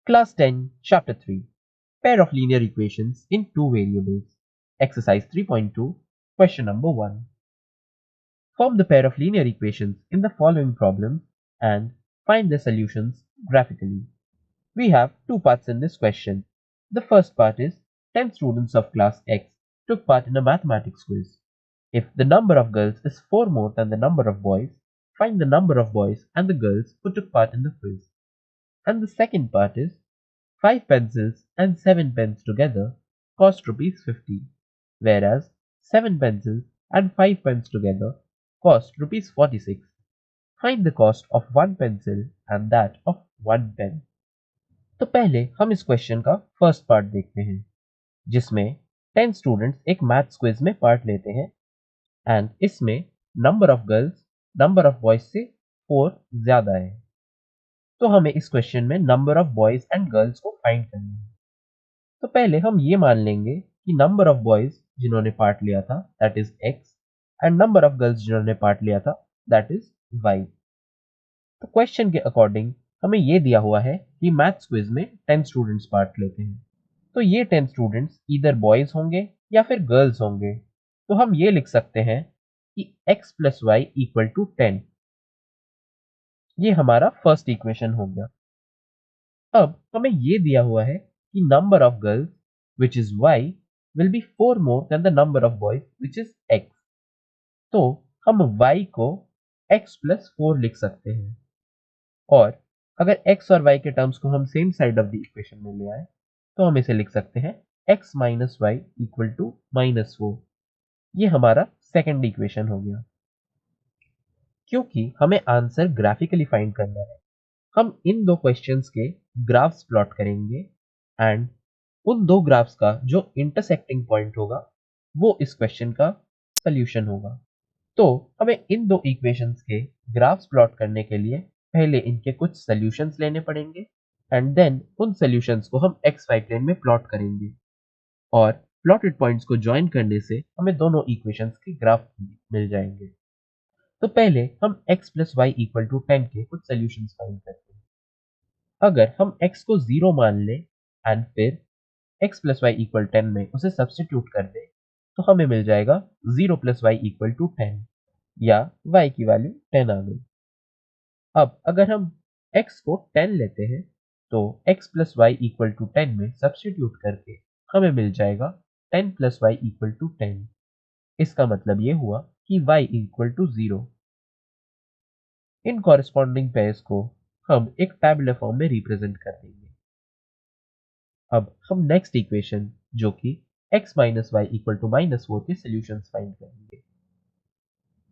Class 10, Chapter 3, Pair of linear equations in two variables. Exercise 3.2, question number 1. Form the pair of linear equations in the following problem and find the solutions graphically. We have two parts in this question. The first part is 10 students of class X took part in a mathematics quiz. If the number of girls is 4 more than the number of boys, find the number of boys and the girls who took part in the quiz. And the second part is 5 pencils and 7 pens together cost rupees 50, whereas 7 pencils and 5 pens together cost rupees 46. Find the cost of 1 pencil and that of 1 pen. तो पहले हम इस question का first part देखते हैं, जिसमें 10 students एक maths quiz में पार्ट लेते हैं एंड इसमें number of girls number of boys से 4 ज्यादा है। तो हमें इस क्वेश्चन में number of boys and girls को फाइंड करना है। तो पहले हम ये मान लेंगे कि नंबर ऑफ बॉयज जिन्होंने पार्ट लिया था that is x and number of girls जिन्होंने पार्ट लिया था दैट इज वाई। तो क्वेश्चन के अकॉर्डिंग हमें ये दिया हुआ है कि मैथ्स क्विज में 10 स्टूडेंट्स पार्ट लेते हैं, तो ये 10 स्टूडेंट्स इधर बॉयज होंगे या फिर गर्ल्स होंगे। तो हम ये लिख सकते हैं कि x plus Y equal to 10। ये हमारा फर्स्ट इक्वेशन हो गया। अब हमें ये दिया हुआ है कि number of girls which is y will be 4 more than the number of boys which is x। तो हम y को x प्लस 4 लिख सकते हैं, और अगर x और y के टर्म्स को हम same side of the equation में ले आए तो हम इसे लिख सकते हैं x minus Y equal to -4। ये हमारा सेकेंड इक्वेशन हो गया। क्योंकि हमें आंसर ग्राफिकली फाइंड करना है, हम इन दो क्वेश्चंस के ग्राफ्स प्लॉट करेंगे एंड उन दो ग्राफ्स का जो इंटरसेक्टिंग पॉइंट होगा वो इस क्वेश्चन का सॉल्यूशन होगा। तो हमें इन दो इक्वेशंस के ग्राफ्स प्लॉट करने के लिए पहले इनके कुछ सॉल्यूशंस लेने पड़ेंगे एंड देन उन सॉल्यूशंस को हम एक्स वाई प्लेन में प्लॉट करेंगे, और प्लॉटेड पॉइंट्स को ज्वाइन करने से हमें दोनों इक्वेशंस के ग्राफ मिल जाएंगे। तो पहले हम x plus Y equal to 10 के कुछ सॉल्यूशंस फाइंड करते हैं। अगर हम x को 0 मान लें एंड फिर x प्लस वाई इक्वल 10 में उसे सब्स्टिट्यूट कर दें तो हमें मिल जाएगा 0 प्लस वाई इक्वल टू 10, या y की वैल्यू 10 आ गई। अब अगर हम x को 10 लेते हैं तो x plus Y equal to 10 में सब्स्टिट्यूट करके हमें मिल जाएगा 10 प्लस वाई इक्वल टू 10। इसका मतलब ये हुआ कि y इक्वल टू 0। इन कॉरेस्पॉन्डिंग पेयर्स को हम एक टैबुलर फॉर्म में रिप्रेजेंट कर देंगे। अब हम नेक्स्ट इक्वेशन जो कि x minus Y equal to -4 के सॉल्यूशंस फाइंड करेंगे।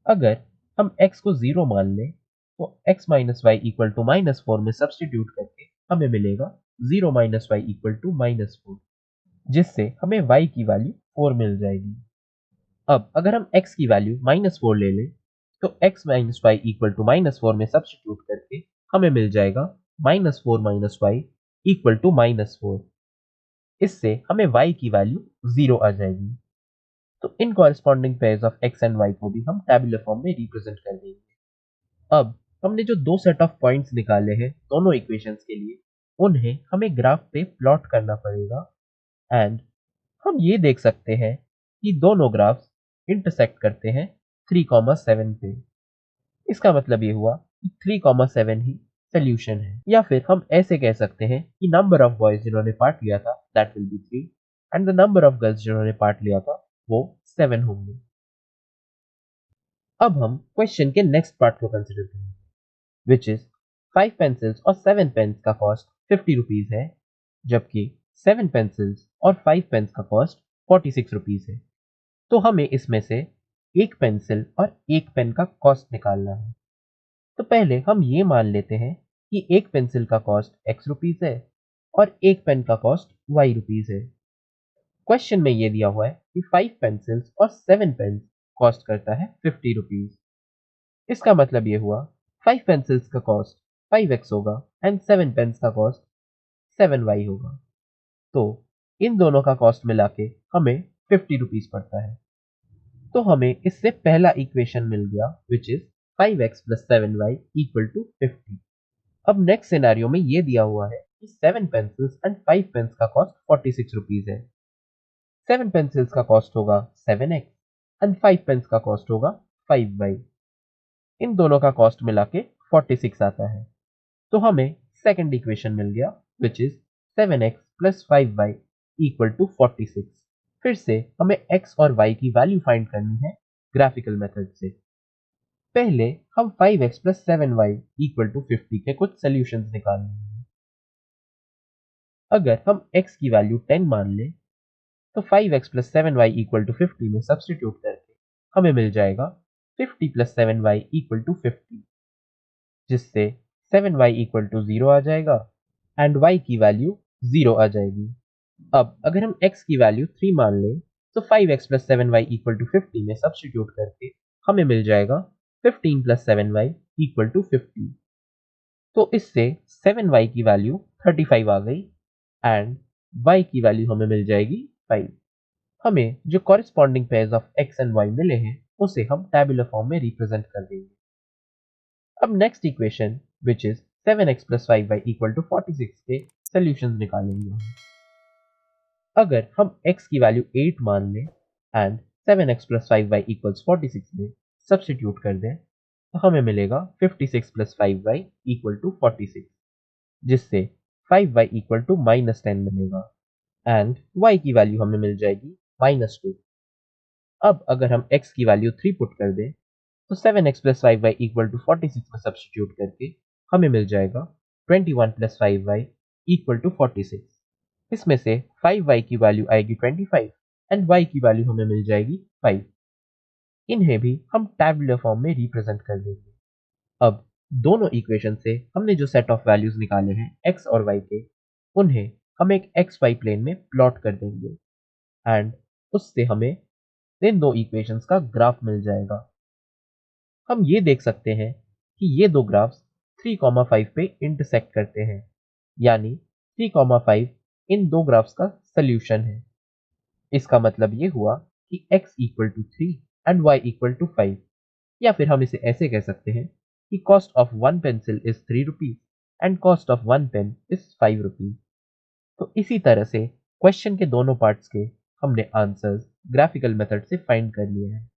अगर हम x को 0 मान लें तो x minus Y equal to -4 में सब्स्टिट्यूट करके हमें मिलेगा 0 माइनस वाई इक्वल टू -4, जिससे हमें y की वैल्यू 4 मिल जाएगी। अब अगर हम x की वैल्यू -4 ले लें तो x minus Y equal to -4 में सब्स्टिट्यूट करके हमें मिल जाएगा -4 माइनस वाई इक्वल टू -4। इससे हमें y की वैल्यू 0 आ जाएगी। तो इन corresponding pairs of x and y को भी हम टैबुलर फॉर्म में रिप्रेजेंट कर देंगे। अब हमने जो दो सेट ऑफ पॉइंट्स निकाले हैं दोनों इक्वेशंस के लिए, उन्हें हमें ग्राफ पे प्लॉट करना पड़ेगा एंड हम ये देख सकते हैं कि दोनों ग्राफ्स इंटरसेक्ट करते हैं 3,7 पे। इसका मतलब ये हुआ कि 3,7 ही सोल्यूशन है, या फिर हम ऐसे कह सकते हैं कि नंबर ऑफ बॉयज जिन्होंने पार्ट लिया था that will be 3 and the number of girls जिन्होंने पार्ट लिया था वो 7 होंगे। अब हम क्वेश्चन के नेक्स्ट पार्ट को कंसिडर करेंगे, विच इज 5 पेंसिल्स और 7 पेन्स का कॉस्ट 50 रुपीज है, जबकि 7 पेंसिल्स और 5 पेन्स का कॉस्ट 46 रुपीज है। तो हमें इसमें से एक पेंसिल और एक पेन का कॉस्ट निकालना है। तो पहले हम ये मान लेते हैं कि एक पेंसिल का कॉस्ट x रुपीज है और एक पेन का कॉस्ट y रुपीज है। क्वेश्चन में ये दिया हुआ है कि 5 पेंसिल्स और 7 पेन्स कॉस्ट करता है 50 रुपीज। इसका मतलब ये हुआ 5 पेंसिल्स का कॉस्ट 5x होगा एंड 7 पेन्स का कॉस्ट 7y होगा। तो इन दोनों का कॉस्ट मिला के हमें 50 रुपीज पड़ता है। तो हमें इससे पहला इक्वेशन मिल गया which is 5x plus 7y equal to 50। अब नेक्स्ट सिनेरियो में ये दिया हुआ है कि 7 पेंसिल्स एंड 5 पेन्स का कॉस्ट 46 रुपीज है। 7 पेंसिल्स का कॉस्ट होगा 7x एंड 5 पेन्स का कॉस्ट होगा 5y। इन दोनों का कॉस्ट मिला के 46 आता है। तो हमें सेकंड इक्वेशन मिल गया which is 7x plus 5y equal to 46। फिर से हमें x और y की वैल्यू फाइंड करनी है ग्राफिकल मेथड से। पहले हम 5x plus 7y equal to 50 के कुछ सोल्यूशंस निकाल लेंगे। अगर हम x की वैल्यू 10 मान लें तो 5x plus 7y equal to 50 में सब्सटीट्यूट करके हमें मिल जाएगा 50 प्लस 7y इक्वल टू 50, जिससे 7y इक्वल टू 0 आ जाएगा एंड y की वैल्यू 0 आ जाएगी। अब अगर हम x की वैल्यू 3 मान लें तो 5x plus 7y equal to 50 में सब्सटीट्यूट करके हमें मिल जाएगा 15 प्लस 7y इक्वल टू 50। तो इससे 7y की वैल्यू 35 आ गई एंड y की वैल्यू हमें मिल जाएगी 5। हमें जो corresponding pairs of x and y मिले हैं उसे हम टैबुलर फॉर्म में रिप्रेजेंट कर देंगे। अब next equation which is 7x plus 5y equal to 46 के सोल्यूशंस निकालेंगे हम। अगर हम x की वैल्यू 8 मान लें and 7x plus 5y equals 46 में सब्सटीट्यूट कर दें तो हमें मिलेगा 56 प्लस 5y इक्वल टू 46, जिससे 5y इक्वल टू -10 मिलेगा एंड y की वैल्यू हमें मिल जाएगी -2। अब अगर हम x की वैल्यू 3 पुट कर दें तो 7x plus 5y equal to 46 में सब्सटीट्यूट करके हमें मिल जाएगा 21 प्लस 5y इक्वल टू 46। इसमें से 5y की वैल्यू आएगी 25 एंड y की वैल्यू हमें मिल जाएगी 5। इन्हें भी हम टैबुलर फॉर्म में रिप्रेजेंट कर देंगे। अब दोनों इक्वेशन से हमने जो सेट ऑफ वैल्यूज निकाले हैं x और y के, उन्हें हम एक xy प्लेन में प्लॉट कर देंगे एंड उससे हमें इन दो इक्वेशंस का ग्राफ मिल जाएगा। हम ये देख सकते हैं कि ये दो ग्राफ्स 3,5 पे इंटरसेक्ट करते हैं, यानी 3,5 इन दो ग्राफ्स का सोल्यूशन है। इसका मतलब ये हुआ कि x equal to 3 and y equal to 5, या फिर हम इसे ऐसे कह सकते हैं कि cost of one pencil is 3 rupees and cost of one pen is 5 rupees. तो इसी तरह से क्वेश्चन के दोनों पार्ट्स के हमने आंसर्स ग्राफिकल मेथड से फाइंड कर लिए हैं।